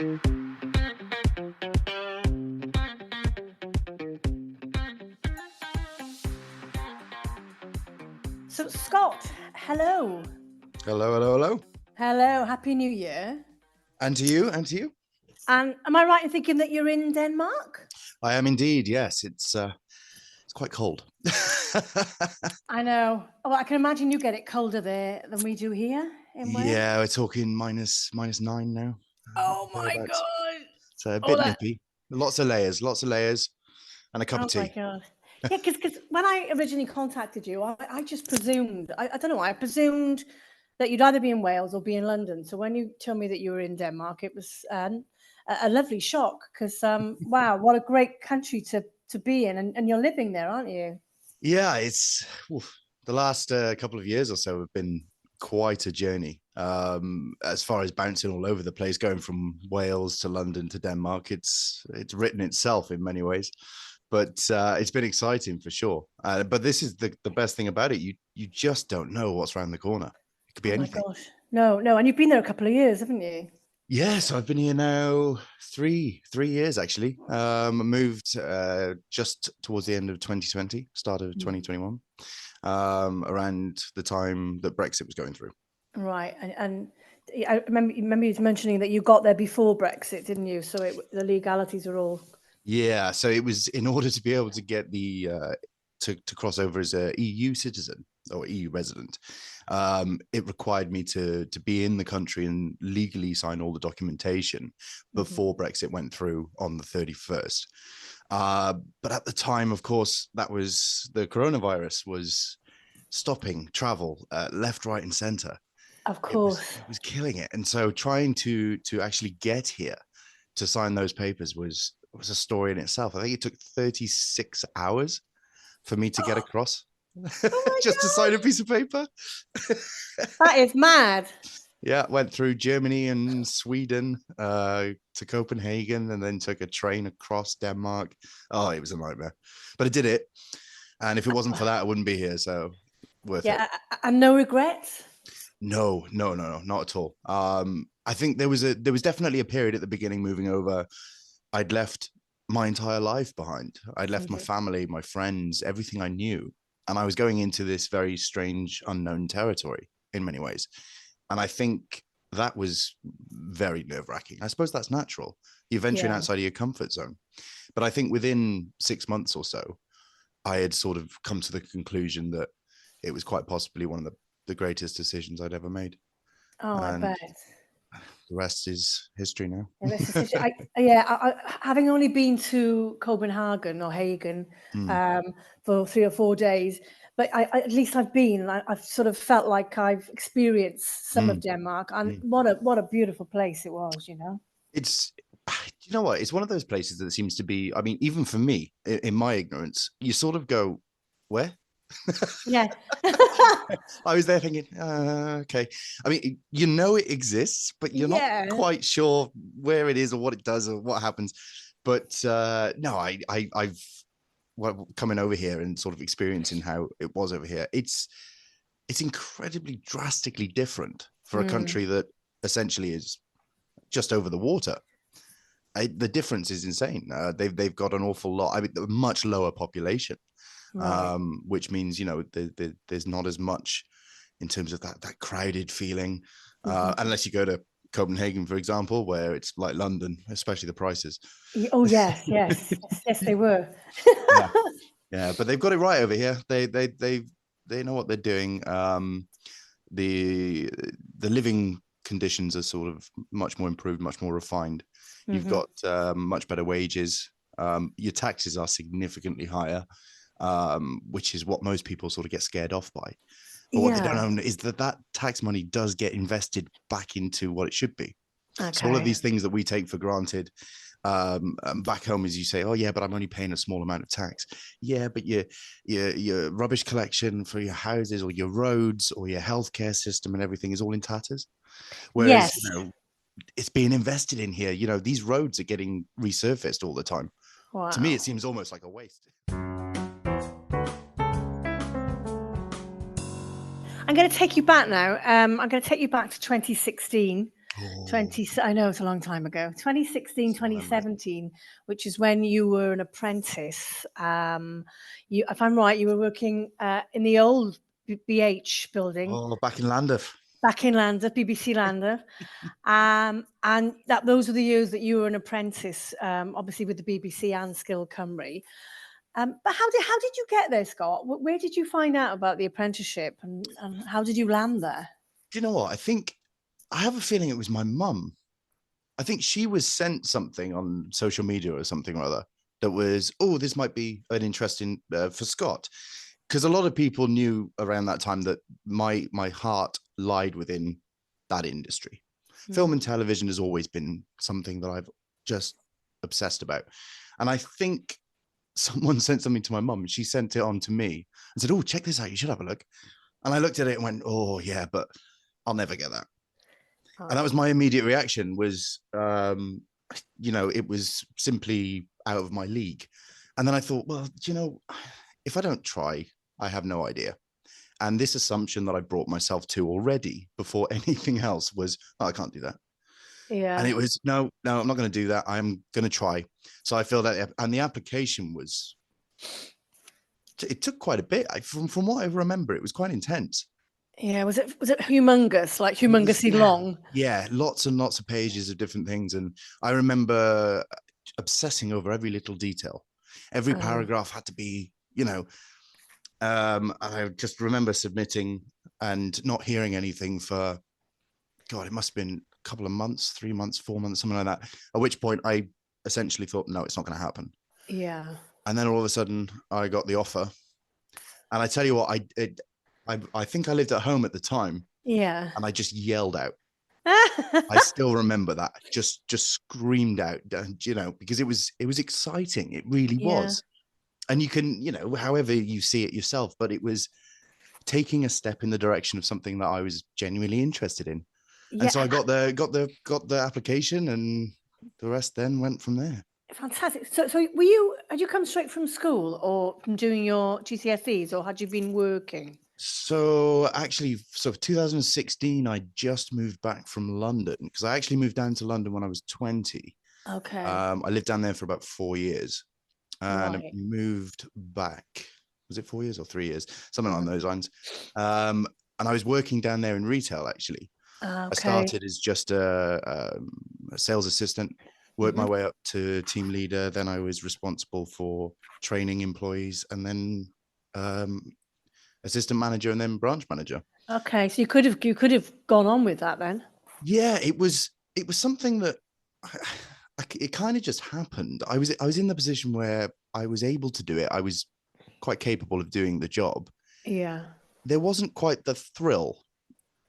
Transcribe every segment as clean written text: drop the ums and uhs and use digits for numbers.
So, Scott, hello. Hello, hello, hello. Hello, Happy New Year. And to you, and to you. And am I right in thinking that you're in Denmark? I am indeed, yes. It's quite cold. I know. Well, I can imagine you get it colder there than we do here in Wales. Yeah, we're talking minus 9 now. Oh my God. It's a bit nippy. Lots of layers, and a cup of tea. Oh my God. Yeah, because when I originally contacted you, I just presumed, I don't know why, I presumed that you'd either be in Wales or be in London. So when you told me that you were in Denmark, it was a lovely shock because, wow, what a great country to be in. And you're living there, aren't you? Yeah, it's the last couple of years or so have been quite a journey. As far as bouncing all over the place, going from Wales to London to Denmark, it's written itself in many ways. But it's been exciting for sure. But this is the best thing about it. You just don't know what's around the corner. It could be anything. Oh my gosh. No. And you've been there a couple of years, haven't you? Yes, I've been here now 3 years actually. I moved just towards the end of 2020, start of 2021, around the time that Brexit was going through. Right, and I remember you mentioning that you got there before Brexit, didn't you? So the legalities are all. Yeah, so it was in order to be able to get the to cross over as a EU citizen or EU resident. It required me to be in the country and legally sign all the documentation before Brexit went through on the 31st. But at the time, of course, that was the coronavirus was stopping travel left, right, and centre. Of course, it was killing it, and so trying to actually get here to sign those papers was a story in itself. I think it took 36 hours for me to get across. Just to sign a piece of paper. That is mad. Yeah, went through Germany and Sweden to Copenhagen, and then took a train across Denmark. Oh, it was a nightmare, but I did it. And if it wasn't for that, I wouldn't be here. So worth it. And no regrets? No, not at all. I think there was definitely a period at the beginning moving over. I'd left my entire life behind. I'd left my family, my friends, everything I knew. And I was going into this very strange, unknown territory in many ways. And I think that was very nerve-wracking. I suppose that's natural. You're venturing outside of your comfort zone. But I think within 6 months or so, I had sort of come to the conclusion that it was quite possibly one of the greatest decisions I'd ever made. Oh, and I bet. The rest is history now. Having only been to Copenhagen or Hagen for 3 or 4 days, but at least I've sort of felt like I've experienced some of Denmark, and what a beautiful place it was, you know. It's, you know what, it's one of those places that seems to be, I mean, even for me, in my ignorance, you sort of go, where? Yeah. I was there thinking, okay. I mean, you know it exists, but you're not quite sure where it is or what it does or what happens. But no, I've coming over here and sort of experiencing how it was over here. It's incredibly drastically different for a country that essentially is just over the water. The difference is insane. They've got an awful lot. I mean, a much lower population. Right. Which means, you know, there's not as much in terms of that crowded feeling, unless you go to Copenhagen, for example, where it's like London, especially the prices. Oh yes, yes, they were. Yeah, but they've got it right over here. They know what they're doing. The living conditions are sort of much more improved, much more refined. You've got much better wages. Your taxes are significantly higher. Which is what most people sort of get scared off by. But what they don't know is that tax money does get invested back into what it should be. Okay. So all of these things that we take for granted, back home, as you say, oh yeah, but I'm only paying a small amount of tax. Yeah, but your rubbish collection for your houses or your roads or your healthcare system and everything is all in tatters. Whereas, you know, it's being invested in here. You know, these roads are getting resurfaced all the time. Wow. To me, it seems almost like a waste. I'm going to take you back now. I'm going to take you back to 2016. Oh, I know it's a long time ago. 2016, still remember it. 2017, which is when you were an apprentice. If I'm right, you were working in the old BH building Oh, back in Llandaff. back in Llandaff, BBC Llandaff. And those were the years that you were an apprentice, obviously with the BBC and Sgil Cymru. But how did you get there, Scott? Where did you find out about the apprenticeship, and how did you land there? Do you know what? I have a feeling it was my mum. I think she was sent something on social media or something or other that was, oh, this might be an interesting for Scott. Because a lot of people knew around that time that my heart lied within that industry. Film and television has always been something that I've just obsessed about. And I think someone sent something to my mum. She sent it on to me and said, oh, check this out. You should have a look. And I looked at it and went, oh, yeah, but I'll never get that. And that was my immediate reaction was, it was simply out of my league. And then I thought, well, if I don't try, I have no idea. And this assumption that I brought myself to already before anything else was, oh, I can't do that. Yeah. And it was, no, I'm not going to do that. I'm going to try. So I filled out, and the application it took quite a bit. From what I remember, it was quite intense. Yeah, was it humongous, like humongously long? Yeah, lots and lots of pages of different things. And I remember obsessing over every little detail. Every paragraph had to be, I just remember submitting and not hearing anything for, God, it must have been a couple of months, 3 months, 4 months, something like that. At which point I essentially thought, no, it's not going to happen. Yeah. And then all of a sudden I got the offer. And I tell you what, I think I lived at home at the time. Yeah. And I just yelled out. I still remember that. Just screamed out, because it was exciting. It really was. And you can, however you see it yourself, but it was taking a step in the direction of something that I was genuinely interested in. Yeah. And so I got the application, and the rest then went from there. Fantastic. So had you come straight from school or from doing your GCSEs, or had you been working? So actually, 2016, I just moved back from London, because I actually moved down to London when I was 20. Okay. I lived down there for about 4 years, and I moved back. Was it 4 years or 3 years? Something along those lines. And I was working down there in retail, actually. Okay. I started as just a sales assistant, worked my way up to team leader. Then I was responsible for training employees, and then assistant manager, and then branch manager. Okay, so you could have gone on with that then. Yeah, it was something that it kind of just happened. I was in the position where I was able to do it. I was quite capable of doing the job. Yeah. There wasn't quite the thrill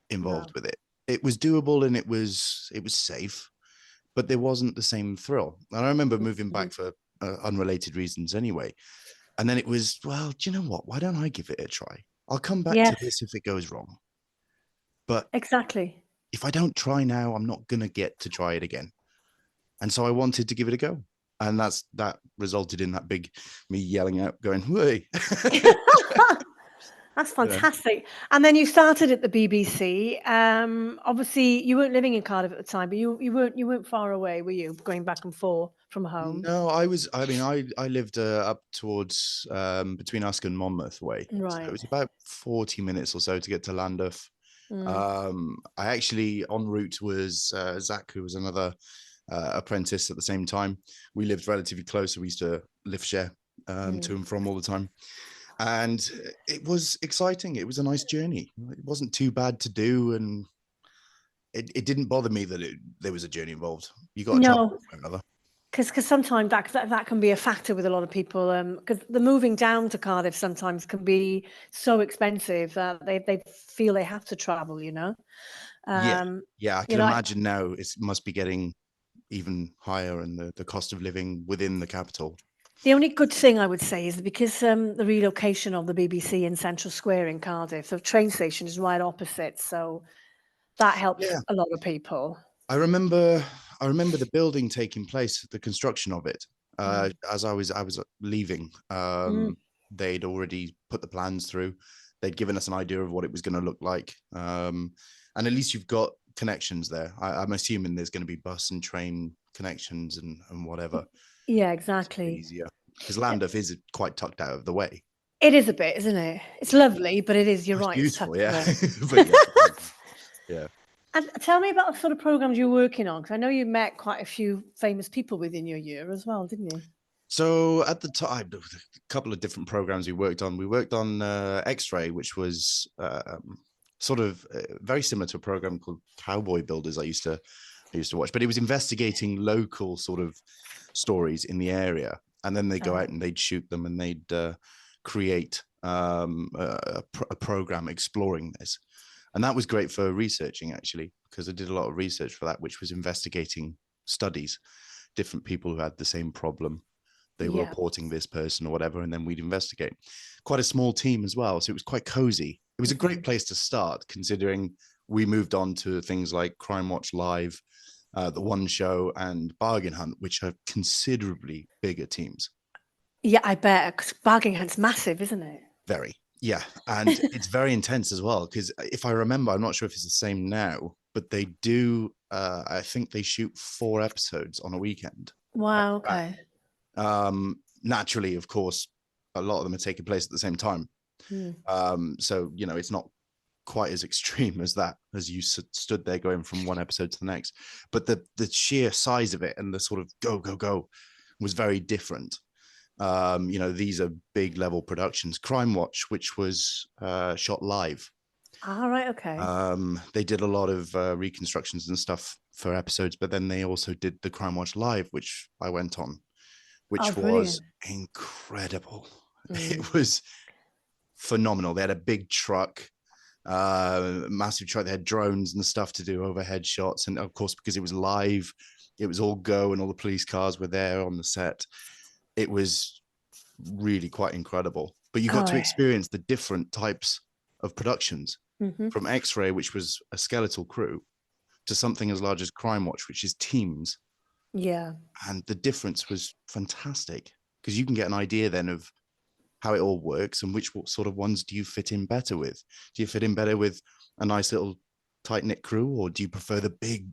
involved with it. It was doable and it was safe, but there wasn't the same thrill. And I remember moving back for unrelated reasons anyway. And then it was, well, do you know what? Why don't I give it a try? I'll come back to this if it goes wrong. But exactly, if I don't try now, I'm not going to get to try it again. And so I wanted to give it a go. And that resulted in that big me yelling out, going, "Way!" That's fantastic. And then you started at the BBC. Obviously, you weren't living in Cardiff at the time, but you weren't far away, were you? Going back and forth from home? No, I was. I mean, I lived up towards between Usk and Monmouth way. Right. So it was about 40 minutes or so to get to Llandaff. I actually en route was Zach, who was another apprentice at the same time. We lived relatively close, so we used to lift share to and from all the time. And it was exciting. It was a nice journey. It wasn't too bad to do, and it didn't bother me that there was a journey involved. You got to travel one way or another. Because sometimes that can be a factor with a lot of people. Because the moving down to Cardiff sometimes can be so expensive that they feel they have to travel. Yeah, I can imagine now it must be getting even higher, and the cost of living within the capital. The only good thing I would say is because the relocation of the BBC in Central Square in Cardiff, the train station is right opposite, so that helps a lot of people. I remember the building taking place, the construction of it. As I was leaving, they'd already put the plans through. They'd given us an idea of what it was going to look like, and at least you've got connections there. I'm assuming there's going to be bus and train connections and whatever. Yeah, exactly. Easier, because Llandaff is quite tucked out of the way. It is a bit, isn't it? It's lovely, but it is, you're It's right. beautiful, It's yeah. But yeah. And tell me about the sort of programs you're working on, because I know you met quite a few famous people within your year as well, didn't you? So at the time, a couple of different programs we worked on. We worked on X-Ray, which was sort of very similar to a program called Cowboy Builders I used to watch, but it was investigating local sort of stories in the area, and then they'd go out and they'd shoot them, and they'd create a program exploring this. And that was great for researching, actually, because I did a lot of research for that, which was investigating studies, different people who had the same problem. They were reporting this person or whatever, and then we'd investigate. Quite a small team as well, so it was quite cozy. It was a great place to start, considering we moved on to things like Crime Watch Live, The One Show, and Bargain Hunt, which are considerably bigger teams. Yeah, I bet, because Bargain Hunt's massive, isn't it? Very, yeah. And it's very intense as well, because if I remember, I'm not sure if it's the same now, but they do, I think they shoot 4 episodes on a weekend. Wow, okay. Naturally, of course, a lot of them are taking place at the same time. So, you know, it's not quite as extreme as that, as you stood there going from one episode to the next. But the sheer size of it and the sort of go was very different. You know, these are big level productions. Crime Watch, which was shot live. All right, okay. They did a lot of reconstructions and stuff for episodes, but then they also did the Crime Watch Live, which I went on, which was incredible. It was phenomenal. They had a big truck, massive truck. They had drones and stuff to do overhead shots. And of course, because it was live, it was all go, and all the police cars were there on the set. It was really quite incredible. But you got to experience the different types of productions, from X-Ray, which was a skeletal crew, to something as large as Crime Watch, which is teams. Yeah. And the difference was fantastic, because you can get an idea then of how it all works and which sort of ones do you fit in better with. Do you fit in better with a nice little tight-knit crew, or do you prefer the big,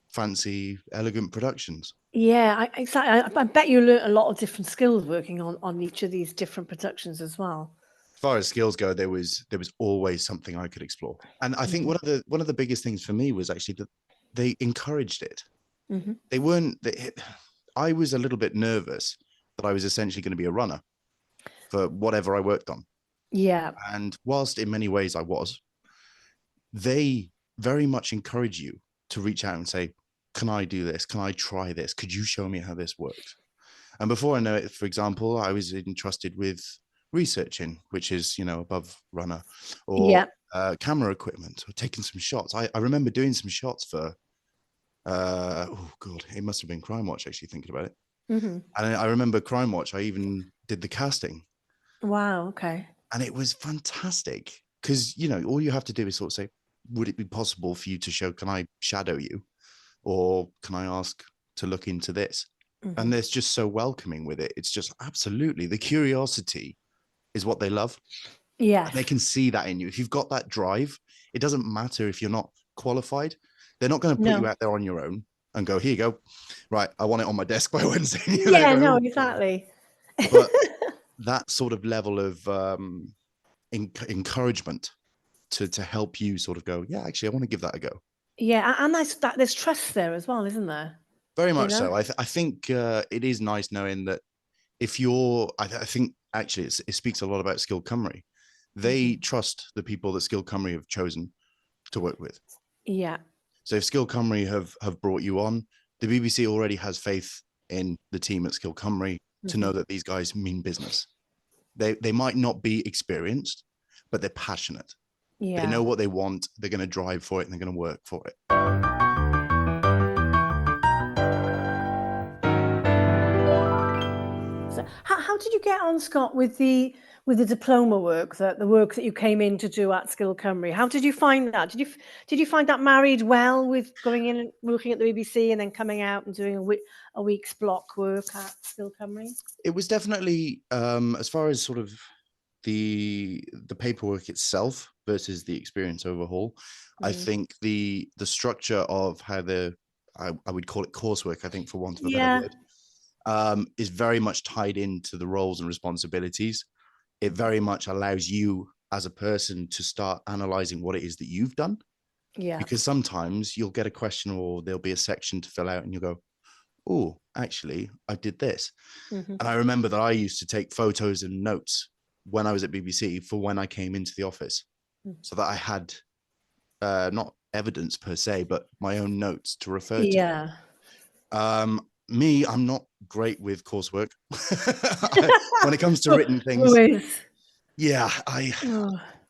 fancy, elegant productions? Yeah, exactly. I bet you learned a lot of different skills working on each of these different productions as well. As far as skills go, there was always something I could explore. And I think one of the biggest things for me was actually that they encouraged it. They weren't, I was a little bit nervous that I was essentially going to be a runner for whatever I worked on. Yeah. And whilst in many ways I was, they very much encourage you to reach out and say, can I do this? Can I try this? Could you show me how this works? And before I know it, for example, I was entrusted with researching, which is, you know, above runner, or camera equipment, or taking some shots. I remember doing some shots for, oh God, it must have been Crime Watch, actually, thinking about it. And I remember Crime Watch, I even did the casting. Wow, okay. And it was fantastic, because, you know, all you have to do is sort of say, would it be possible for you to show, can I shadow you? Or can I ask to look into this? And they're just so welcoming with it. It's just absolutely, the curiosity is what they love. Yeah. They can see that in you. If you've got that drive, it doesn't matter if you're not qualified. They're not going to put you out there on your own and go, here you go. Right, I want it on my desk by Wednesday. Yeah, no, exactly. But that sort of level of encouragement to help you sort of go, yeah, actually, I want to give that a go. Yeah, and there's trust there as well, isn't there? Very much so. I think it is nice knowing that if you're, I think actually it speaks a lot about Sgil Cymru. They trust the people that Sgil Cymru have chosen to work with. Yeah. So if Sgil Cymru have brought you on, the BBC already has faith in the team at Sgil Cymru to know that these guys mean business. They might not be experienced, but they're passionate. Yeah. They know what they want. They're going to drive for it, and they're going to work for it. So how did you get on, Scott, with the diploma work, the work that you came in to do at Sgil Cymru? How did you find that? Did you find that married well with going in and working at the BBC and then coming out and doing a week's block work at Sgil Cymru? It was definitely, as far as sort of the paperwork itself versus the experience overhaul. I think the structure of how I would call it coursework, I think, for want of a better word, is very much tied into the roles and responsibilities. It very much allows you as a person to start analyzing what it is that you've done. Yeah. Because sometimes you'll get a question or there'll be a section to fill out and you'll go, oh, actually, I did this. And I remember that I used to take photos and notes when I was at BBC for when I came into the office, so that I had not evidence per se, but my own notes to refer to. Yeah. Me, I'm not great with coursework. When it comes to written things. Yeah, I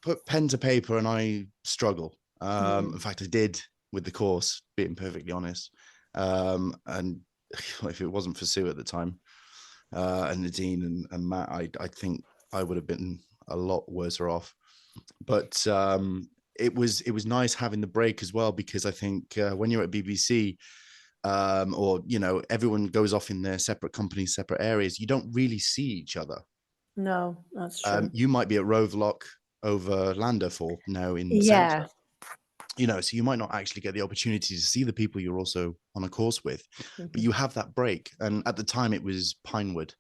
put pen to paper and I struggle. In fact, I did with the course, being perfectly honest. And if it wasn't for Sue at the time, and Nadine and Matt, I think I would have been a lot worse off. But it was nice having the break as well, because I think when you're at BBC, or everyone goes off in their separate companies, separate areas, you don't really see each other. No, that's true. You might be at Rovelock over Landorfall now in Centre. So you might not actually get the opportunity to see the people you're also on a course with, but you have that break. And at the time, it was Pinewood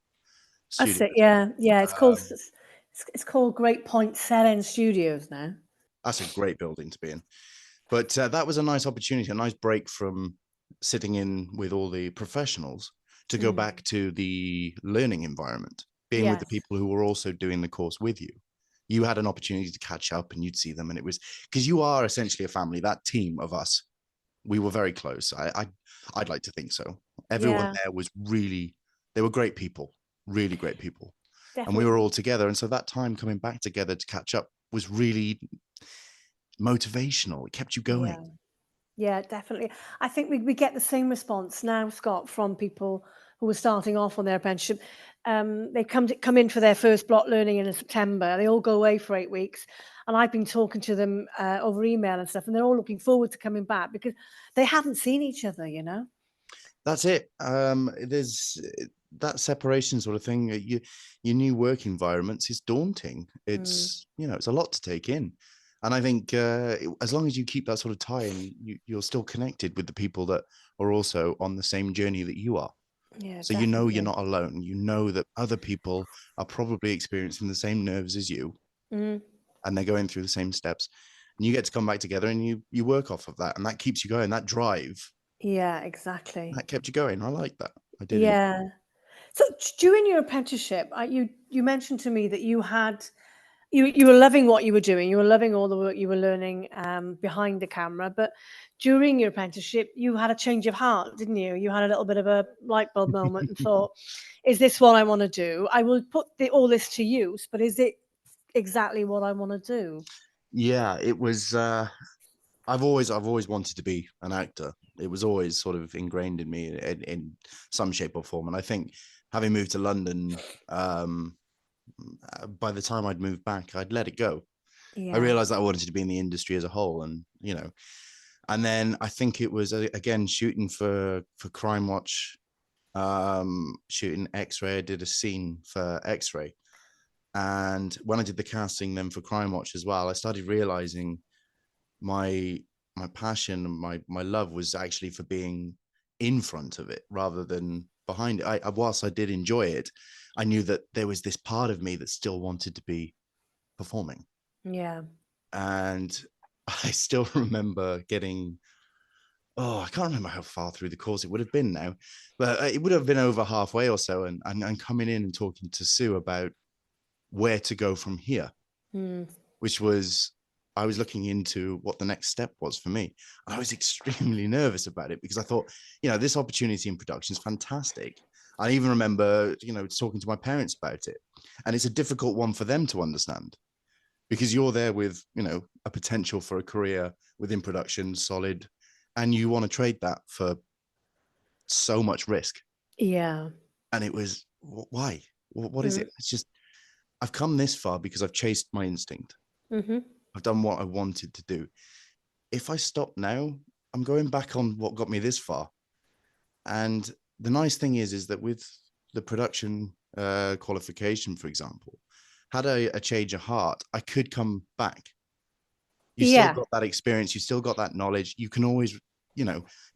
Studios. That's it. Yeah. It's called Great Point Seren Studios now. That's a great building to be in. But that was a nice opportunity, a nice break from sitting in with all the professionals to go back to the learning environment, being with the people who were also doing the course with you. You had an opportunity to catch up and you'd see them. And it was because you are essentially a family. That team of us, we were very close. I'd like to think so. Everyone there was they were great people, really great people. Definitely. And we were all together. And so that time coming back together to catch up was really motivational. It kept you going. Yeah, definitely. I think we get the same response now, Scott, from people who are starting off on their apprenticeship. They come in for their first block learning in September. They all go away for 8 weeks. And I've been talking to them over email and stuff, and they're all looking forward to coming back because they haven't seen each other, That's it. There's that separation sort of thing. Your new work environments is daunting. It's, it's a lot to take in. And I think as long as you keep that sort of tie and you're still connected with the people that are also on the same journey that you are. Yeah, so definitely. You're not alone. You know that other people are probably experiencing the same nerves as you, and they're going through the same steps. And you get to come back together and you work off of that, and that keeps you going. That drive. Yeah, exactly. That kept you going. I like that. I did. Yeah. So during your apprenticeship, you mentioned to me that you were loving what you were doing. You were loving all the work you were learning behind the camera. But during your apprenticeship, you had a change of heart, didn't you? You had a little bit of a light bulb moment and thought, is this what I want to do? I will put all this to use, but is it exactly what I want to do? Yeah, it was. I've always wanted to be an actor. It was always sort of ingrained in me in some shape or form. And I think having moved to London, by the time I'd moved back, I'd let it go. Yeah. I realized that I wanted to be in the industry as a whole, and and then I think it was again shooting for Crime Watch, shooting X-Ray. I did a scene for X-Ray, and when I did the casting then for Crime Watch as well, I started realizing my passion and my love was actually for being in front of it rather than behind it. Whilst I did enjoy it, I knew that there was this part of me that still wanted to be performing. Yeah. And I still remember getting, I can't remember how far through the course it would have been now, but it would have been over halfway or so, and coming in and talking to Sue about where to go from here, which was, I was looking into what the next step was for me. And I was extremely nervous about it because I thought, this opportunity in production is fantastic. I even remember, talking to my parents about it. And it's a difficult one for them to understand because you're there with, a potential for a career within production, solid, and you want to trade that for so much risk. Yeah. And it was, why? What is it? It's just, I've come this far because I've chased my instinct. I've done what I wanted to do. If I stop now, I'm going back on what got me this far. And the nice thing is that with the production qualification, for example, had a change of heart, I could come back. You Yeah. still got that experience. You still got that knowledge. You can always,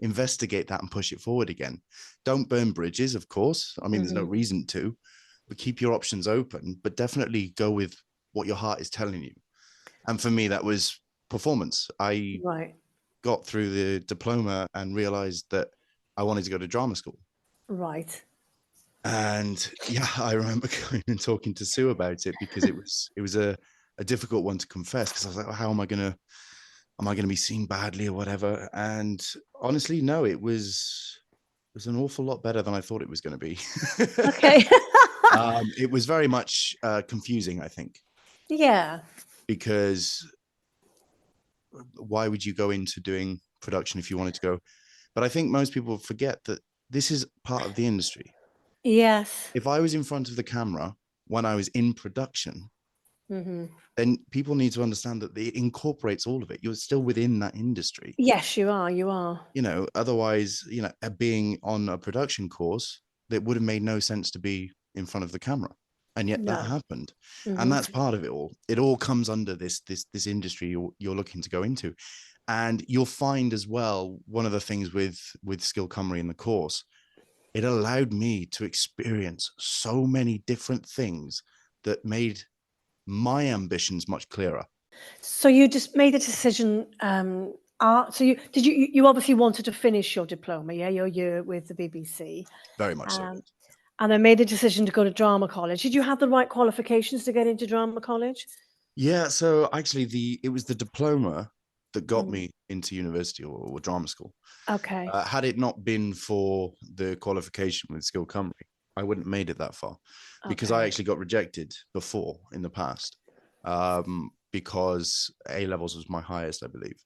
investigate that and push it forward again. Don't burn bridges, of course. I mean, there's no reason to, but keep your options open, but definitely go with what your heart is telling you. And for me, that was performance. I got through the diploma and realized that I wanted to go to drama school. Right. And yeah, I remember going and talking to Sue about it, because it was a difficult one to confess, because I was like, well, how am I going to be seen badly or whatever? And honestly, no, it was an awful lot better than I thought it was going to be. Okay. It was very much confusing, I think. Yeah. Because why would you go into doing production if you wanted to go? But I think most people forget that this is part of the industry. Yes. If I was in front of the camera when I was in production, then people need to understand that it incorporates all of it. You're still within that industry. Yes, you are. You are. Otherwise, being on a production course, that would have made no sense to be in front of the camera. And yet that happened. And that's part of it all. It all comes under this industry you're looking to go into. And you'll find as well, one of the things with Sgil Cymru in the course, it allowed me to experience so many different things that made my ambitions much clearer. So you just made a decision. So you obviously wanted to finish your diploma, yeah, your year with the BBC. Very much so. And I made the decision to go to drama college. Did you have the right qualifications to get into drama college? Yeah, so actually it was the diploma that got me into university or drama school. Okay. Had it not been for the qualification with Sgil Cymru, I wouldn't have made it that far, because I actually got rejected before in the past, because A levels was my highest, I believe,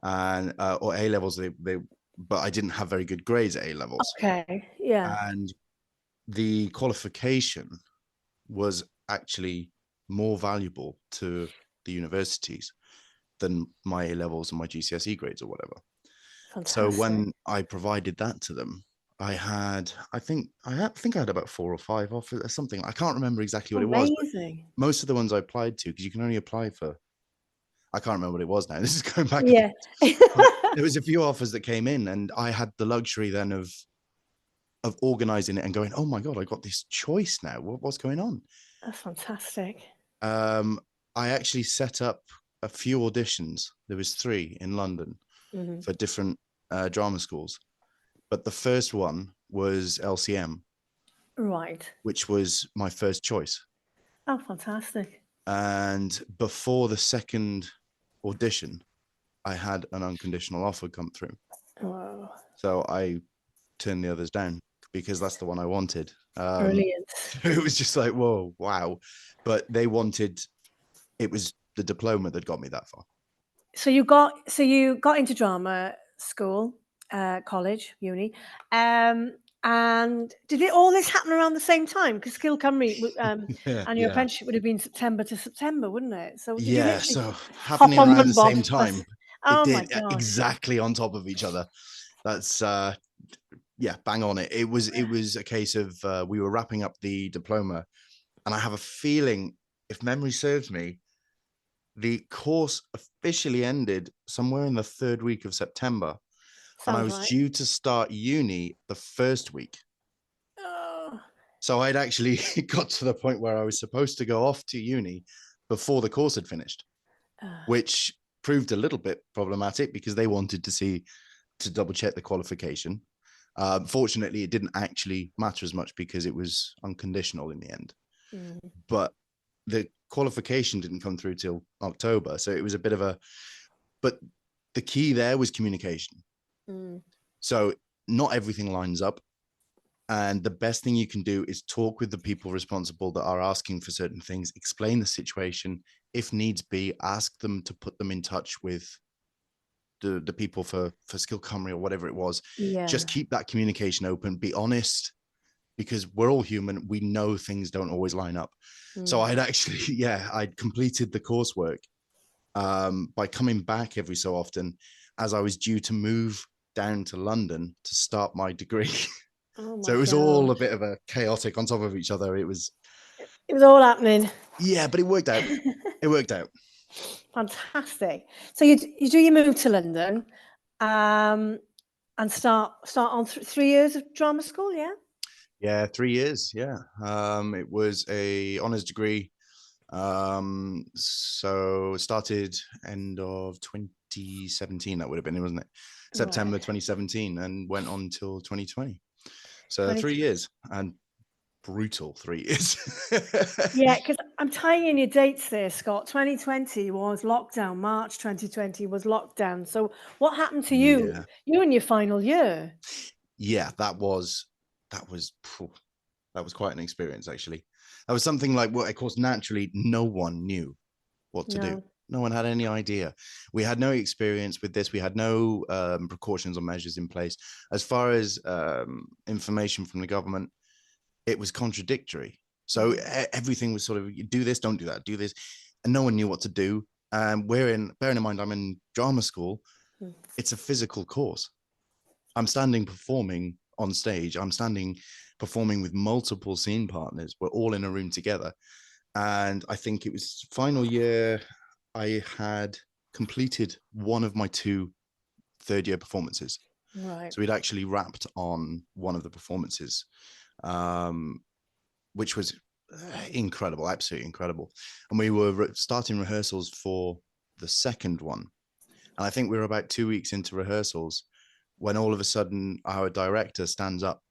and or A levels but I didn't have very good grades at A levels. Okay. Yeah. And the qualification was actually more valuable to the universities than my A levels and my GCSE grades or whatever. Fantastic. So when I provided that to them, I think I had about 4 or 5 offers or something. I can't remember exactly what it was. Amazing. Most of the ones I applied to, because you can only apply for, I can't remember what it was now. This is going back. Yeah. There was a few offers that came in, and I had the luxury then of organizing it and going, oh my God, I got this choice now. What's going on? That's fantastic. I actually set up a few auditions. There was 3 in London for different drama schools. But the first one was LCM. Right. Which was my first choice. Oh, fantastic. And before the second audition, I had an unconditional offer come through. Wow. So I turned the others down, because that's the one I wanted. Brilliant. It was just like, whoa, wow. But they wanted, it was the diploma that got me that far. So you got into drama school, college, uni, and did all this happen around the same time? Because Sgil Cymru and your apprenticeship would have been September to September, wouldn't it? So did you literally so hop happening on around one the same time. Oh it my did, gosh. exactly on top of each other. That's bang on it. It was a case of we were wrapping up the diploma, and I have a feeling, if memory serves me, the course officially ended somewhere in the 3rd week of September. And I was due to start uni the 1st week. Oh. So I'd actually got to the point where I was supposed to go off to uni before the course had finished, which proved a little bit problematic, because they wanted to double check the qualification. Fortunately, it didn't actually matter as much, because it was unconditional in the end. But the qualification didn't come through till October. So it was a bit of but the key there was communication. So not everything lines up. And the best thing you can do is talk with the people responsible that are asking for certain things, explain the situation. If needs be, ask them to put them in touch with the people for Sgil Cymru or whatever it was. Just keep that communication open, be honest, because we're all human. We know things don't always line up. So I'd actually, I'd completed the coursework by coming back every so often, as I was due to move down to London to start my degree. So it was all a bit of a chaotic on top of each other. It was all happening. Yeah, but it worked out. It worked out. Fantastic. So you do your move to London, and start on 3 years of drama school, yeah? Yeah, 3 years. Yeah. It was a honours degree. So it started end of 2017, that would have been, wasn't it? September Right. 2017, and went on till 2020. So 20 3 years, and brutal 3 years. Yeah, because I'm tying in your dates there, Scott. 2020 was lockdown. March 2020 was lockdown. So what happened to you? Yeah. You in your final year? Yeah, that was phew, that was quite an experience, actually. That was something like, well, of course, naturally, no one knew what to do. No. No one had any idea. We had no experience with this. We had no precautions or measures in place. As far as information from the government, it was contradictory. So everything was sort of, you do this, don't do that, do this. And no one knew what to do. Bearing in mind, I'm in drama school. It's a physical course. I'm standing performing on stage. I'm standing performing with multiple scene partners. We're all in a room together. And I think it was final year, I had completed one of my 2 third-year performances. Right. So we'd actually wrapped on one of the performances, which was incredible, absolutely incredible. And we were starting rehearsals for the second one. And I think we were about 2 weeks into rehearsals when all of a sudden our director stands up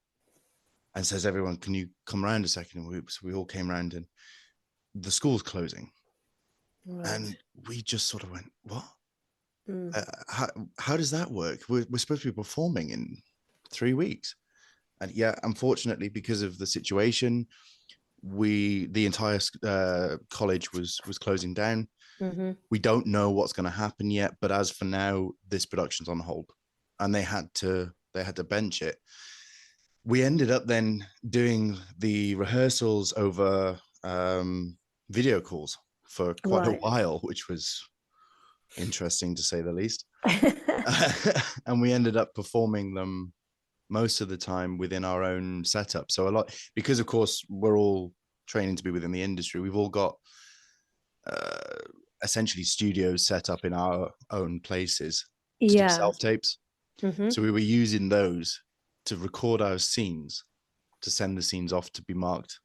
and says, everyone, can you come around a second? And so we all came around, and the school's closing. Right. And we just sort of went, what? How does that work? We're supposed to be performing in 3 weeks. And yeah, unfortunately, because of the situation, the entire college was closing down. We don't know what's going to happen yet, but as for now, this production's on hold, and they had to bench it. We ended up then doing the rehearsals over video calls for quite a while, which was interesting to say the least. And we ended up performing them most of the time within our own setup. So a lot, because of course we're all training to be within the industry, we've all got essentially studios set up in our own places to do self-tapes. So we were using those to record our scenes, to send the scenes off to be marked.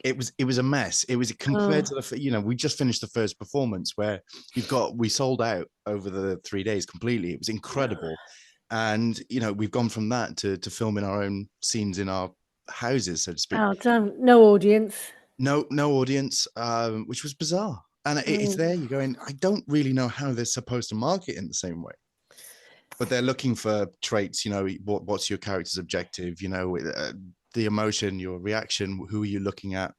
It was a mess. It was compared to the, we just finished the first performance where we sold out over the 3 days completely. It was incredible. And, we've gone from that to filming our own scenes in our houses, so to speak. Oh, damn. No audience. No audience, which was bizarre. And it's there, you're going, I don't really know how they're supposed to market in the same way. But they're looking for traits, what's your character's objective, the emotion, your reaction, who are you looking at?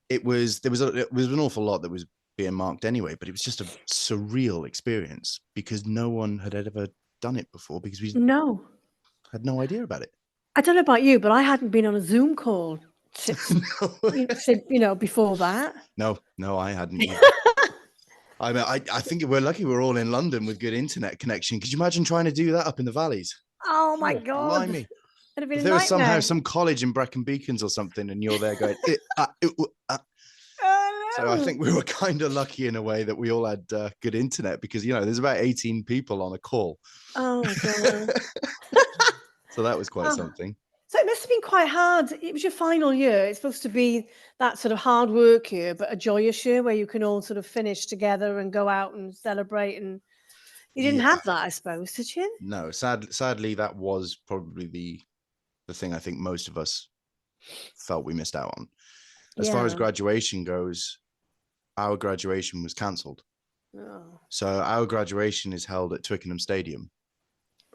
There was an awful lot that was being marked anyway, but it was just a surreal experience because no one had ever done it before, because we had no idea about it. I don't know about you, but I hadn't been on a Zoom call before that. No, I hadn't either. I mean, I think we're lucky we're all in London with good internet connection. Could you imagine trying to do that up in the valleys? Oh my God. Blimey. It'd have been If a there was nightmare. somehow some college in Brecon Beacons or something, and you're there going, So I think we were kind of lucky in a way that we all had good internet, because, there's about 18 people on a call. Oh my God. So that was quite something. So it must have been quite hard. It was your final year. It's supposed to be that sort of hard work year, but a joyous year where you can all sort of finish together and go out and celebrate. And you didn't have that, I suppose, did you? No, sadly, that was probably the thing I think most of us felt we missed out on. As far as graduation goes, our graduation was cancelled. Oh. So our graduation is held at Twickenham Stadium.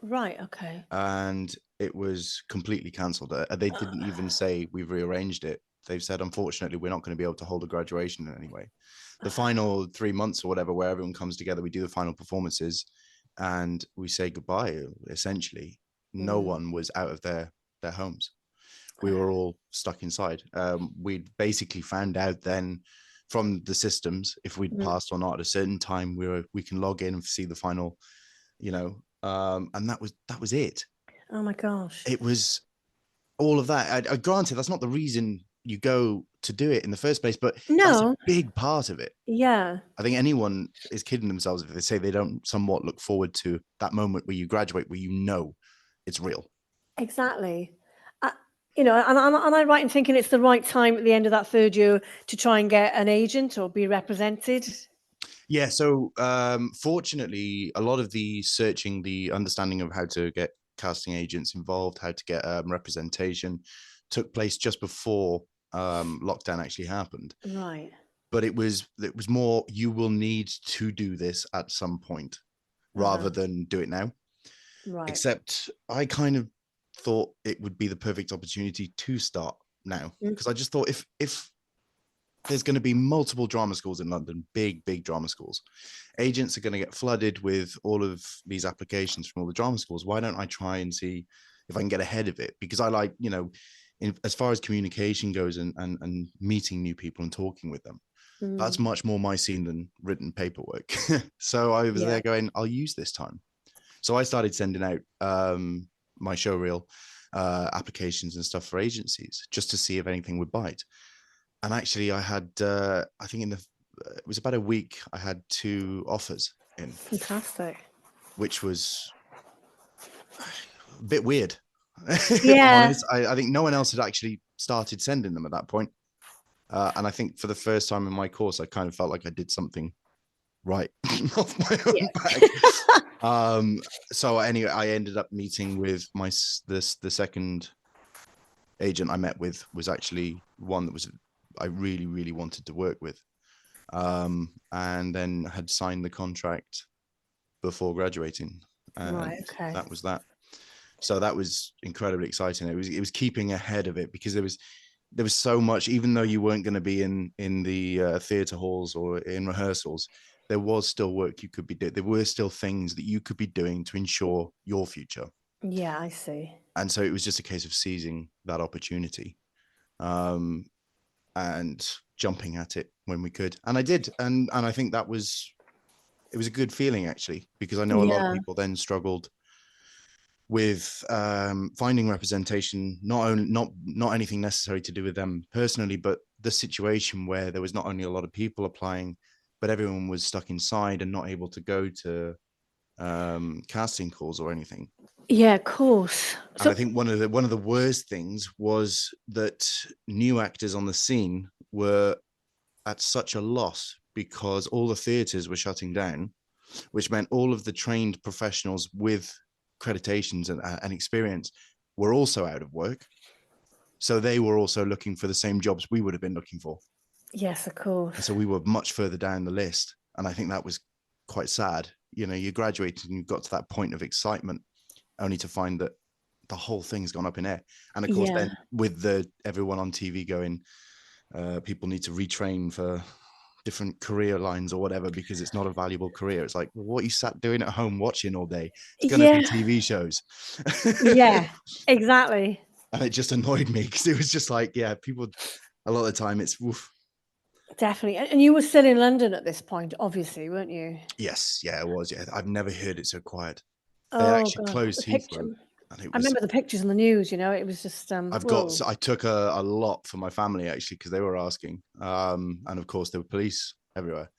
Right, okay. And it was completely cancelled. They didn't even say we've rearranged it. They've said, unfortunately, we're not going to be able to hold a graduation in any way. The final 3 months or whatever, where everyone comes together, we do the final performances and we say goodbye, essentially. No one was out of their homes. We were all stuck inside. We'd basically found out then from the systems if we'd passed or not at a certain time. We can log in and see the final, and that was it. Oh my gosh. It was all of that. Granted, that's not the reason you go to do it in the first place, but that's a No. big part of it. Yeah. I think anyone is kidding themselves if they say they don't somewhat look forward to that moment where you graduate, where you know it's real. Exactly. You know, and I'm right in thinking it's the right time at the end of that third year to try and get an agent or be represented? Yeah, so fortunately, a lot of the searching, the understanding of how to get casting agents involved, how to get representation, took place just before lockdown actually happened. Right. But it was more, you will need to do this at some point rather than do it now. Right. Except I kind of thought it would be the perfect opportunity to start now, because I just thought if there's going to be multiple drama schools in London, big drama schools, agents are going to get flooded with all of these applications from all the drama schools. Why don't I try and see if I can get ahead of it? Because I like, you know, as far as communication goes and meeting new people and talking with them, that's much more my scene than written paperwork. So I was there going, I'll use this time. So I started sending out my showreel applications and stuff for agencies just to see if anything would bite. And actually I had, I think it was about a week, I had 2 offers in. Fantastic. Which was a bit weird. Yeah. Honest. I think no one else had actually started sending them at that point. And I think for the first time in my course, I kind of felt like I did something right off my own back. So anyway, I ended up meeting with the second agent I met with was actually one that I really wanted to work with, and then had signed the contract before graduating, and that was that. So that was incredibly exciting. It was keeping ahead of it, because there was so much, even though you weren't going to be in the theatre halls or in rehearsals, there was still work you could be doing. There were still things that you could be doing to ensure your future. Yeah, I see. And so it was just a case of seizing that opportunity, and jumping at it when we could. And I did. And I think it was a good feeling, actually, because I know a lot of people then struggled with finding representation, not anything necessary to do with them personally, but the situation where there was not only a lot of people applying, but everyone was stuck inside and not able to go to casting calls or anything. Yeah, of course. And I think one of the worst things was that new actors on the scene were at such a loss, because all the theatres were shutting down, which meant all of the trained professionals with accreditations and experience were also out of work. So they were also looking for the same jobs we would have been looking for. Yes, of course. And so we were much further down the list. And I think that was quite sad. You know, you graduated and you got to that point of excitement, only to find that the whole thing's gone up in air. And of course, then with everyone on TV going, people need to retrain for different career lines or whatever, because it's not a valuable career. It's like, well, what you sat doing at home watching all day? It's going to be TV shows. Yeah, exactly. And it just annoyed me, because it was just like, yeah, people, a lot of the time it's woof. Definitely. And you were still in London at this point, obviously, weren't you? Yes, yeah, it was. Yeah, I've never heard it so quiet. They Oh, actually God. closed Heathrow. And I remember the pictures in the news, you know, it was just, I took a lot for my family, actually, because they were asking. And of course there were police everywhere.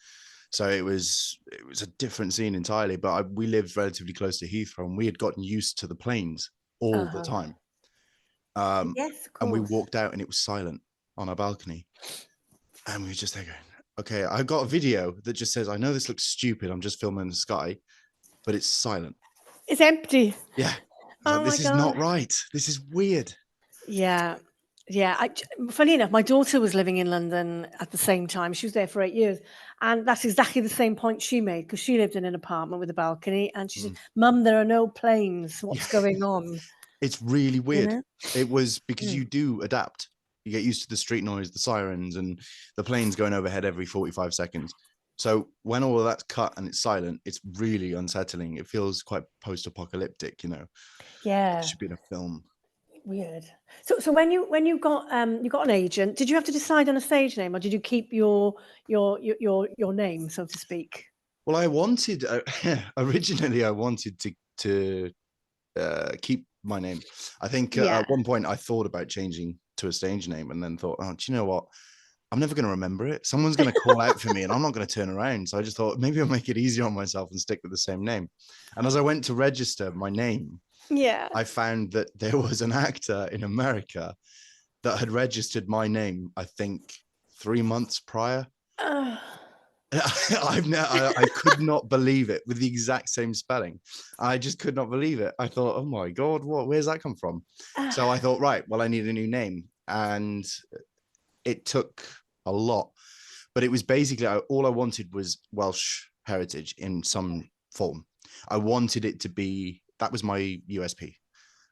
So it was a different scene entirely, but we lived relatively close to Heathrow, and we had gotten used to the planes all the time. Yes, of course. And we walked out and it was silent on our balcony. And we were just there going, okay, I got a video that just says, I know this looks stupid, I'm just filming the sky, but it's silent. It's empty. Yeah. Like, this is not right. This is weird. Yeah. Yeah. Funny enough, my daughter was living in London at the same time. She was there for 8 years. And that's exactly the same point she made, because she lived in an apartment with a balcony. And she said, Mum, there are no planes. What's going on? It's really weird. You know? It was because you do adapt. You get used to the street noise, the sirens, and the planes going overhead every 45 seconds. So when all of that's cut and it's silent, it's really unsettling. It feels quite post-apocalyptic, you know. Yeah. It should be in a film. Weird. So when you got an agent, did you have to decide on a stage name, or did you keep your name, so to speak? Well, I wanted originally I wanted to keep my name. I think at one point I thought about changing to a stage name and then thought, oh, do you know what? I'm never going to remember it. Someone's going to call out for me and I'm not going to turn around. So I just thought maybe I'll make it easier on myself and stick with the same name. And as I went to register my name, I found that there was an actor in America that had registered my name, I think 3 months prior. I could not believe it, with the exact same spelling. I just could not believe it. I thought, oh my God, where's that come from? So I thought, right, well, I need a new name. And it took a lot, but it was basically all I wanted was Welsh heritage in some form. I wanted it to be, that was my USP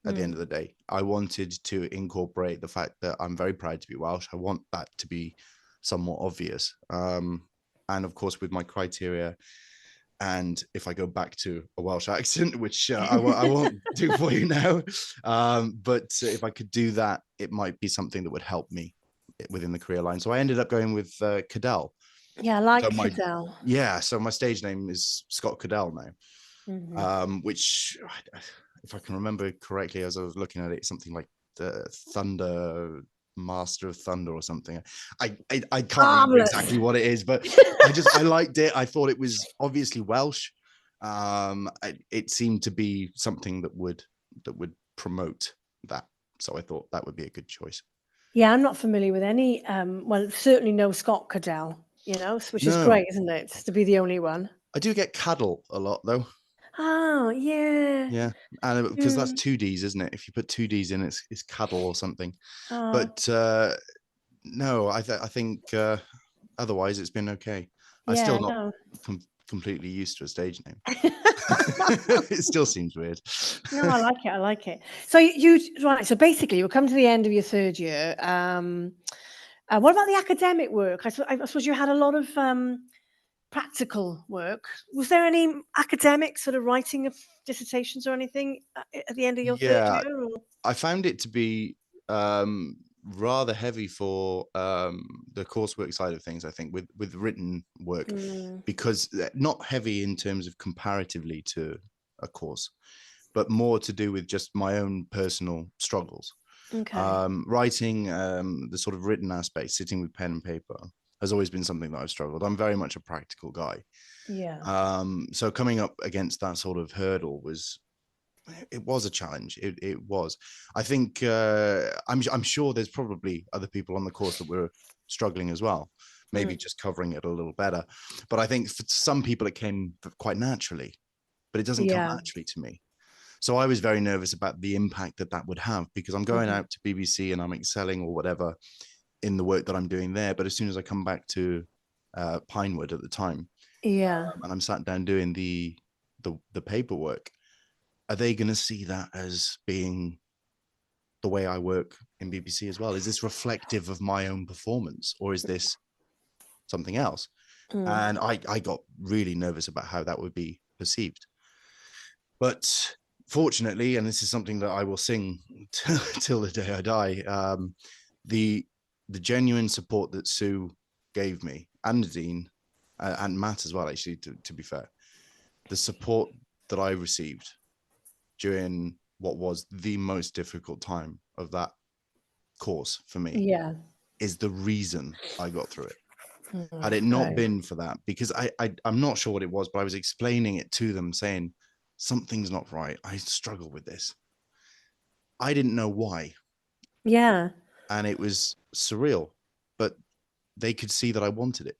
at the end of the day. I wanted to incorporate the fact that I'm very proud to be Welsh. I want that to be somewhat obvious. And of course, with my criteria, and if I go back to a Welsh accent, which I won't do for you now, but if I could do that, it might be something that would help me within the career line. So I ended up going with Cadell. Yeah, I like Cadell. Yeah, so my stage name is Scott Cadell now, which, if I can remember correctly, as I was looking at it, something like the Thunder, Master of Thunder or something. I can't remember exactly what it is, but I liked it. I thought it was obviously Welsh. It seemed to be something that would promote that. So I thought that would be a good choice. Yeah, I'm not familiar with any, well, certainly no Scott Cadell, which is great, isn't it? To be the only one. I do get Caddle a lot, though. Oh, yeah. Yeah, and because that's 2 Ds, isn't it? If you put 2 Ds in, it's Caddle or something. But no, I think otherwise it's been okay. I'm still not completely used to a stage name. It still seems weird. No, I like it. I like it. So so basically you come to the end of your 3rd year. What about the academic work? I suppose you had a lot of practical work. Was there any academic sort of writing of dissertations or anything at the end of your 3rd year? Or? I found it to be rather heavy for the coursework side of things, I think, with written work, because not heavy in terms of comparatively to a course, but more to do with just my own personal struggles. Writing, the sort of written aspect, sitting with pen and paper, has always been something that I've struggled. I'm very much a practical guy. So coming up against that sort of hurdle was a challenge. It was. I think I'm sure there's probably other people on the course that were struggling as well, maybe just covering it a little better. But I think for some people it came quite naturally, but it doesn't come naturally to me. So I was very nervous about the impact that would have, because I'm going out to BBC and I'm excelling or whatever in the work that I'm doing there. But as soon as I come back to Pinewood at the time, and I'm sat down doing the paperwork, are they going to see that as being the way I work in BBC as well? Is this reflective of my own performance, or is this something else? And I got really nervous about how that would be perceived. But fortunately, and this is something that I will sing till the day I die, the genuine support that Sue gave me, and Nadine, and Matt as well, actually, to be fair, the support that I received during what was the most difficult time of that course for me is the reason I got through it. Had it not been for that, because I'm not sure what it was, but I was explaining it to them, saying something's not right. I struggle with this. I didn't know why. And it was surreal, but they could see that I wanted it.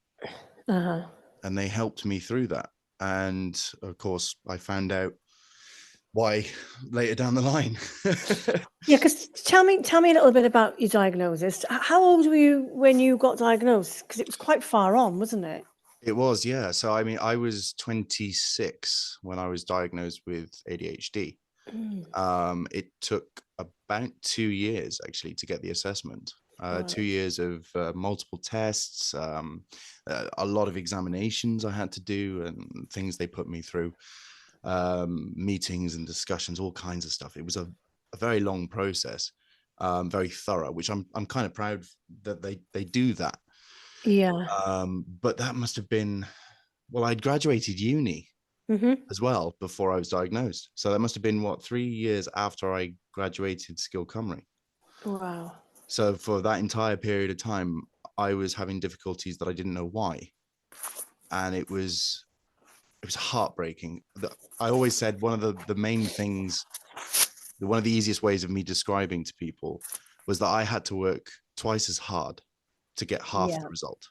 And they helped me through that. And of course, I found out why later down the line. Because tell me a little bit about your diagnosis. How old were you when you got diagnosed? Because it was quite far on, wasn't it? It was, yeah. So I mean, I was 26 when I was diagnosed with ADHD. It took about 2 years actually to get the assessment. 2 years of multiple tests, a lot of examinations I had to do, and things they put me through, meetings and discussions, all kinds of stuff. It was a very long process, very thorough, which I'm kind of proud that they do that. But that must have been, well, I'd graduated uni as well before I was diagnosed. So that must have been 3 years after I graduated Sgil Cymru. Wow. So for that entire period of time, I was having difficulties that I didn't know why. And it was heartbreaking. I always said one of the main things, one of the easiest ways of me describing to people was that I had to work twice as hard to get half the result.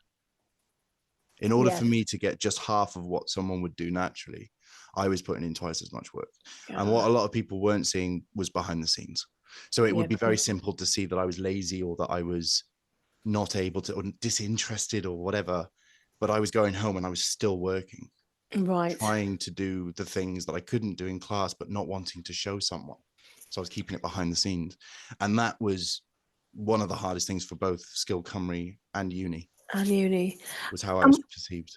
In order for me to get just half of what someone would do naturally, I was putting in twice as much work. And what a lot of people weren't seeing was behind the scenes. So it would be very simple to see that I was lazy or that I was not able to, or disinterested or whatever, but I was going home and I was still working, trying to do the things that I couldn't do in class, but not wanting to show someone. So I was keeping it behind the scenes. And that was one of the hardest things for both Sgil Cymru and uni. Was how I was perceived.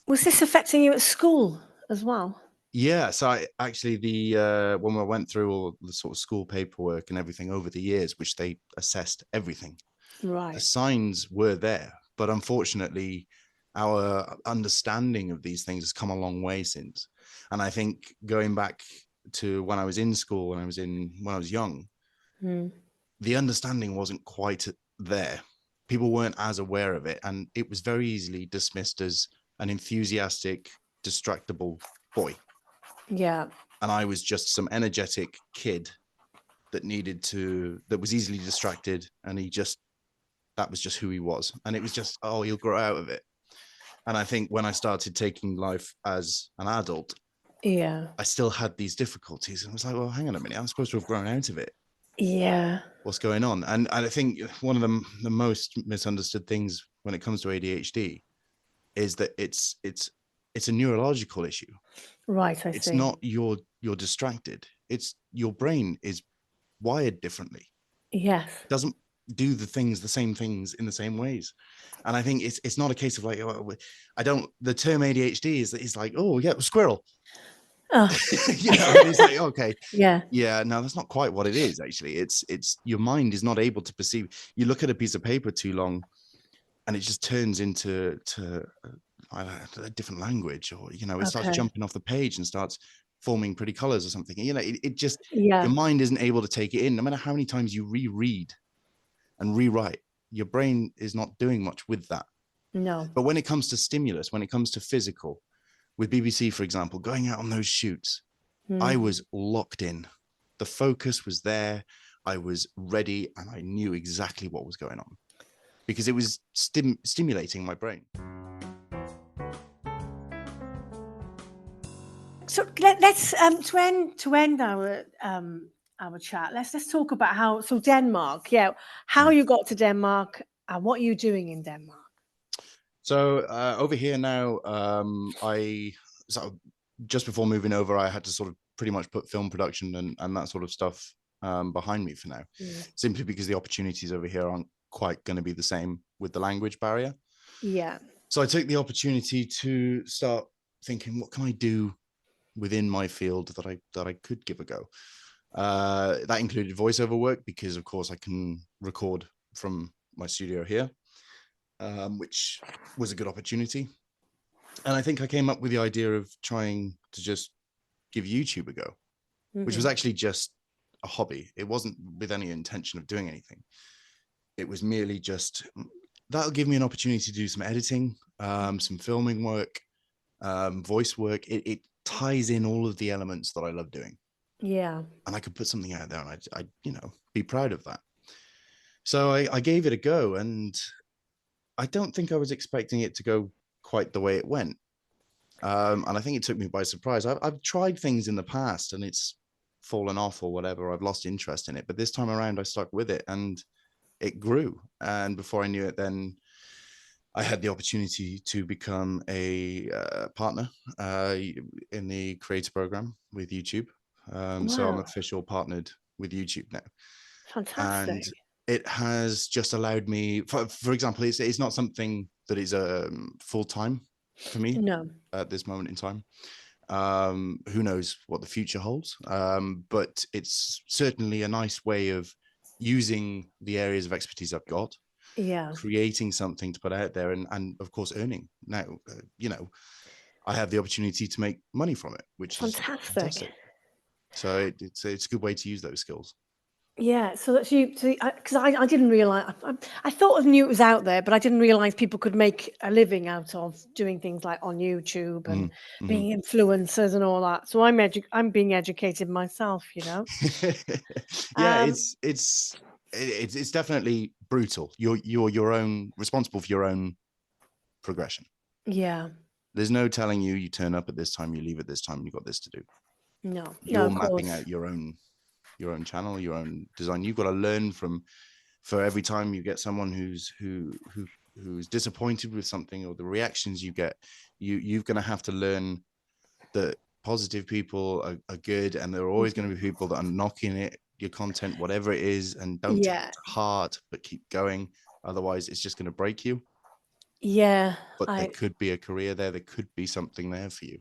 Was this affecting you at school as well? Yeah, so I actually when I went through all the sort of school paperwork and everything over the years, which they assessed everything, the signs were there, but unfortunately our understanding of these things has come a long way since. And I think going back to when I was in school, when I was young, the understanding wasn't quite there. People weren't as aware of it, and it was very easily dismissed as an enthusiastic, distractible boy. Yeah. And I was just some energetic kid that was easily distracted, and that was just who he was. And it was just, oh, he'll grow out of it. And I think when I started taking life as an adult, I still had these difficulties. And I was like, well, hang on a minute, I'm supposed to have grown out of it. Yeah. What's going on? And I think one of the most misunderstood things when it comes to ADHD is that it's a neurological issue. Right, I see. It's not you're distracted. It's your brain is wired differently. Yes. It doesn't do the same things in the same ways. And I think it's not a case of like, the term ADHD is like, oh yeah, squirrel. Oh. It's like, okay. Yeah. No, that's not quite what it is. Actually, it's your mind is not able to perceive. You look at a piece of paper too long and it just turns into a different language, or it starts jumping off the page and starts forming pretty colors or something. It just your mind isn't able to take it in. No matter how many times you reread and rewrite, your brain is not doing much with that. No. But when it comes to stimulus, when it comes to physical, with BBC, for example, going out on those shoots, I was locked in. The focus was there. I was ready, and I knew exactly what was going on because it was stimulating my brain. So let's to end our chat. Let's talk about Denmark. Yeah, how you got to Denmark and what you're doing in Denmark. So over here now, just before moving over, I had to sort of pretty much put film production and that sort of stuff behind me for now, simply because the opportunities over here aren't quite going to be the same with the language barrier. Yeah. So I took the opportunity to start thinking, what can I do within my field that I could give a go? That included voiceover work, because of course I can record from my studio here, which was a good opportunity. And I think I came up with the idea of trying to just give YouTube a go, which was actually just a hobby. It wasn't with any intention of doing anything. It was merely just, that'll give me an opportunity to do some editing, some filming work, voice work. It ties in all of the elements that I love doing. Yeah. And I could put something out there and I'd be proud of that. So I gave it a go, and I don't think I was expecting it to go quite the way it went. And I think it took me by surprise. I've tried things in the past and it's fallen off or whatever. I've lost interest in it. But this time around, I stuck with it and it grew. And before I knew it, then I had the opportunity to become a partner in the creator program with YouTube. So I'm official partnered with YouTube now. Fantastic. And it has just allowed me, for example, it's not something that is full-time for me at this moment in time. Who knows what the future holds, but it's certainly a nice way of using the areas of expertise I've got, creating something to put out there, and of course earning. Now, I have the opportunity to make money from it, which is fantastic. So it's a good way to use those skills. Yeah, so that's you, because I didn't realise, I thought I knew it was out there, but I didn't realise people could make a living out of doing things like on YouTube and Mm-hmm. being influencers and all that. So I'm being educated myself, you know. Yeah, Um, it's definitely brutal. You're your own responsible for your own progression. yeah, There's no telling you turn up at this time, you leave at this time, you've got this to do. no, You're of mapping course. out your own channel, your own design. You've got to learn from, for every time you get someone who's disappointed with something, or the reactions you get, you're going to have to learn that positive people are good, and there are always going to be people that are knocking it, your content, whatever it is, and don't take Yeah, it to heart, but keep going. Otherwise, it's just going to break you. yeah. But there could be a career there. There could be something there for you.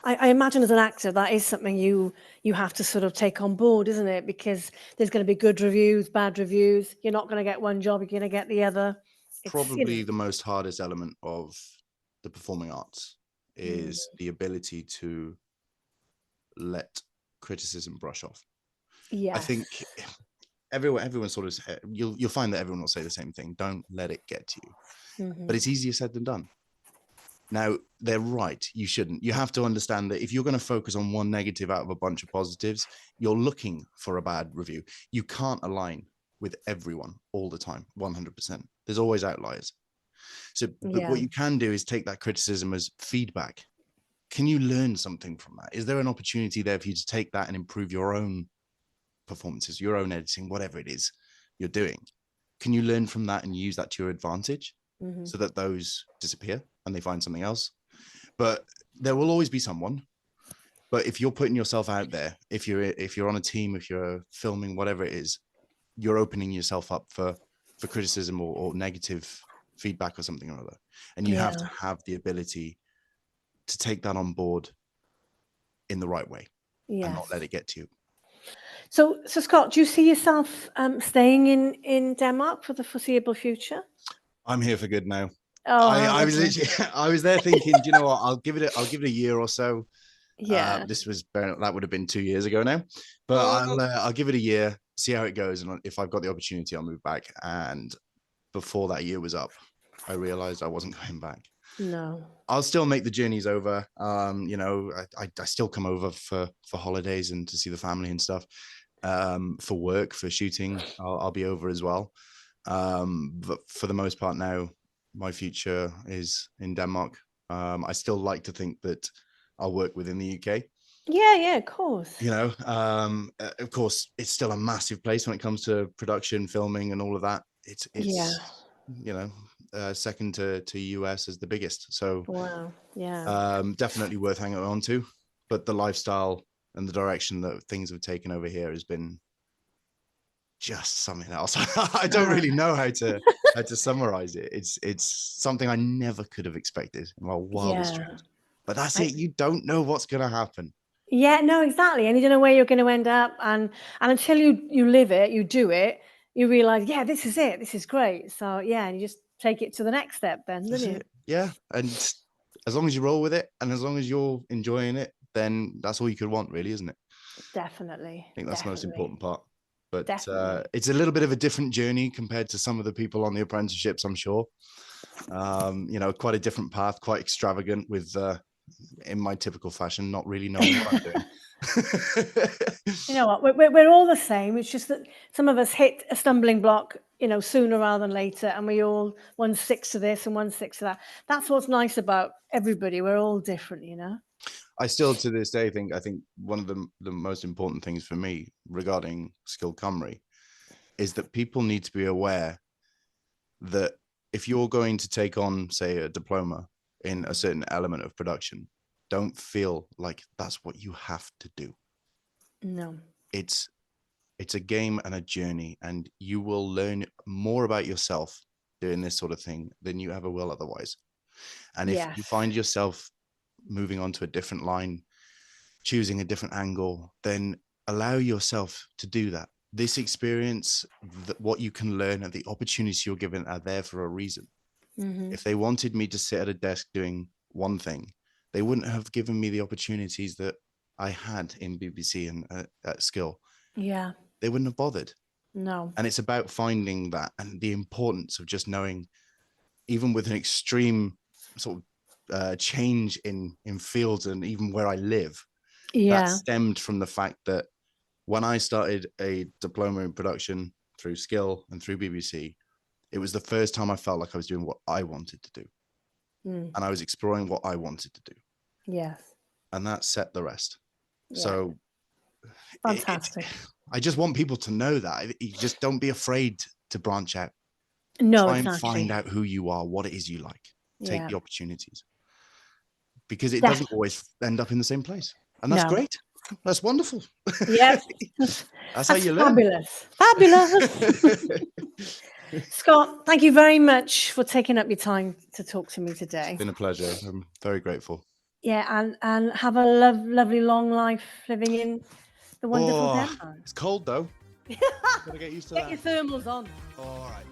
I imagine as an actor, that is something you have to sort of take on board, isn't it? Because there's going to be good reviews, bad reviews. You're not going to get one job, you're going to get the other. It's, you Probably know. the most hardest element of the performing arts Mm, is the ability to let criticism brush off. I yes. think everyone sort of, you'll find that everyone will say the same thing. Don't let it get to you. But it's easier said than done. Now, they're right. You shouldn't. You have to understand that if you're going to focus on one negative out of a bunch of positives, you're looking for a bad review. You can't align with everyone all the time, 100%. There's always outliers. So, but Yeah. what you can do is take that criticism as feedback. Can you learn something from that? Is there an opportunity there for you to take that and improve your own performances, your own editing, whatever it is you're doing? Can you learn from that and use that to your advantage so that those disappear and they find something else? But there will always be someone. But if you're putting yourself out there, if you're on a team, if you're filming, whatever it is, you're opening yourself up for criticism or negative feedback or something or other. And you have to Yeah. have the ability to take that on board in the right way and not Yes. let it get to you. So Scott, do you see yourself staying in Denmark for the foreseeable future? I'm here for good now. Oh, I was lovely. literally, I was there thinking, do you know what? I'll give it a year or so. Yeah. That would have been 2 years ago now, but I'll give it a year, see how it goes, and if I've got the opportunity, I'll move back. And before that year was up, I realized I wasn't going back. No. I'll still make the journeys over. I still come over for holidays and to see the family and stuff. For work, for shooting, I'll be over as well. But for the most part now, my future is in Denmark. I still like to think that I'll work within the UK. Yeah, of course. Of course, it's still a massive place when it comes to production, filming, and all of that. It's Yeah. second to US as the biggest. So Wow. Yeah. definitely worth hanging on to. But the lifestyle and the direction that things have taken over here has been just something else. I don't really know how to summarize it. It's something I never could have expected in my wildest Yeah. dreams. But that's it. You don't know what's going to happen. Yeah, no, exactly. And you don't know where you're going to end up. And until you live it, you do it, you realize, yeah, this is it. This is great. So yeah, and you just take it to the next step then, don't That's you? it. Yeah. And as long as you roll with it and as long as you're enjoying it, then that's all you could want, really, isn't it? Definitely. I think that's the most Definitely. important part. But Definitely. it's a little bit of a different journey compared to some of the people on the apprenticeships, I'm sure. Quite a different path, quite extravagant with, in my typical fashion, not really knowing what I'm doing. You know what? We're all the same. It's just that some of us hit a stumbling block, sooner rather than later, and one sticks to this and one sticks to that. That's what's nice about everybody. We're all different. I still, to this day, I think one of the most important things for me regarding Sgil Cymru is that people need to be aware that if you're going to take on, say, a diploma in a certain element of production, don't feel like that's what you have to do. No. It's a game and a journey, and you will learn more about yourself doing this sort of thing than you ever will otherwise. And if you Yes. find yourself moving on to a different line, choosing a different angle, then allow yourself to do that. This experience, what you can learn and the opportunities you're given are there for a reason. If they wanted me to sit at a desk doing one thing, they wouldn't have given me the opportunities that I had in BBC and at Sgil. Yeah. they wouldn't have bothered. No. And it's about finding that, and the importance of just knowing, even with an extreme sort of change in fields and even where I live, that stemmed from the fact that when I started a diploma in production through Sgil and through BBC, it was the first time I felt like I was doing what I wanted to do. And I was exploring what I wanted to do. Yes. And that set the rest. Yeah. So fantastic. I just want people to know that. You just don't be afraid to branch out. No, Try exactly. and find out who you are, what it is you like. Take the opportunities. Because it doesn't always end up in the same place. And that's great. That's wonderful. Yes. That's how you learn. Fabulous. Fabulous. Scott, thank you very much for taking up your time to talk to me today. It's been a pleasure. I'm very grateful. Yeah, and have a lovely long life living in the wonderful Denmark. It's cold though. Gotta get used to that. Get your thermals on. All right.